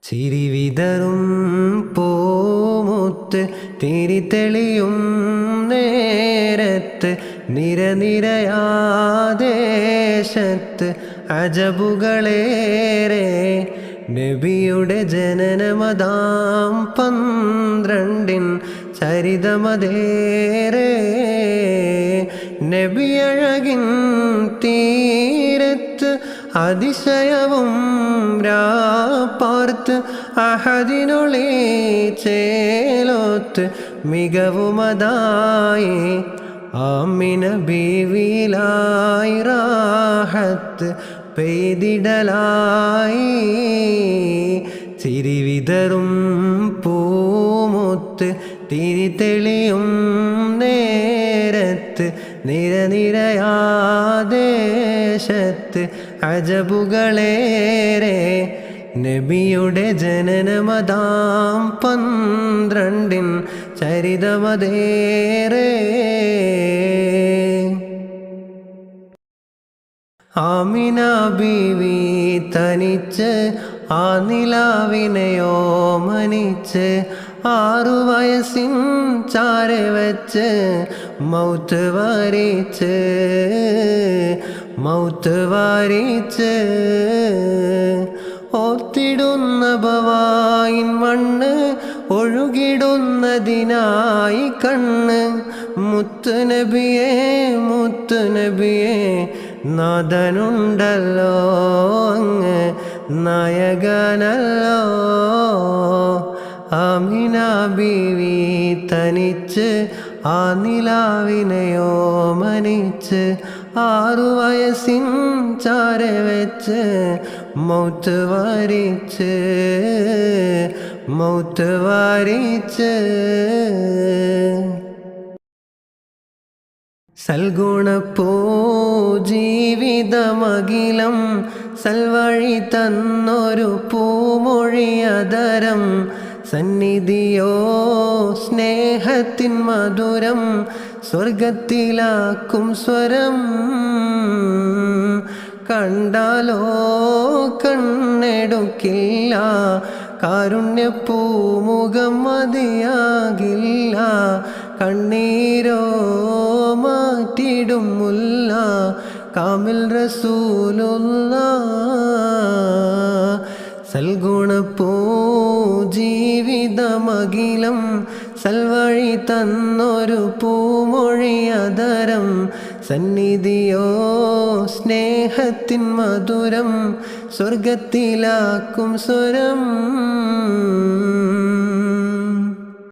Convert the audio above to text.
ചിരിവിതറും പൂമുത്ത് തിരിതെളിയും നേരത്ത് നിരനിരയാദേശത്ത് അജബുകളേറെ നബിയുടെ ജനനമതാം 12 ചരിതമതേറെ നബിയഴകിൻ തീരത്ത് അതിശയവും രാപ്പാർത്ത് അഹദിനൊളി ചേലോത്ത് മികവുമതായി ആമിന ബീവിലായി റാഹത്ത് പെയ്തിടലായി ചിരിവിതറും പൂമുത്ത് തിരിതെളിയും നേരത്ത് നിരനിരയാദേശത്ത് അജബുകളേറെ നബിയുടെ ജനനമതാം 12 ചരിതമതേറെ ആമിന ബീവി തനിച്ച് ആ നിലാവിനെയോ മനിച്ച് 6 വയസ്സിൻ ചാരെ വെച്ച് മൗത്ത് വാരിച്ച് ഓത്തിടുന്ന ബവായിൻ മണ്ണ് ഒഴുകിടുന്നതിനായി കണ്ണ് മുത്തുനബിയേ നാഥനുണ്ടല്ലോ അങ്ങ് നായകനല്ലോ ആമിന ബീവി തനിച്ച് ആ നിലാവിനെയോ മനിച്ച് 6 വയസ്സിൻ ചാരെ വെച്ച് മൗത്ത് വാരിച്ച് സൽഗുണപ്പൂ ജീവിതമകിലം സൽവഴി തന്നൊരു പൂമൊഴിയതരം സന്നിധിയോ സ്നേഹത്തിൻ മധുരം സ്വർഗത്തിലാക്കും സ്വരം കണ്ടാലോ കണ്ണെടുക്കില്ല കാരുണ്യപ്പൂമുഖം മതിയാകില്ല കണ്ണീരോ മാറ്റിടും മുല്ല കാമിൽ റസൂലുള്ളാഹ് സൽഗുണപ്പൂ ജീവിതമകിലം സൽവഴി തന്നൊരു പൂമൊഴിയതരം സന്നിധിയോ സ്നേഹത്തിൻ മധുരം സ്വർഗത്തിലാക്കും സ്വരം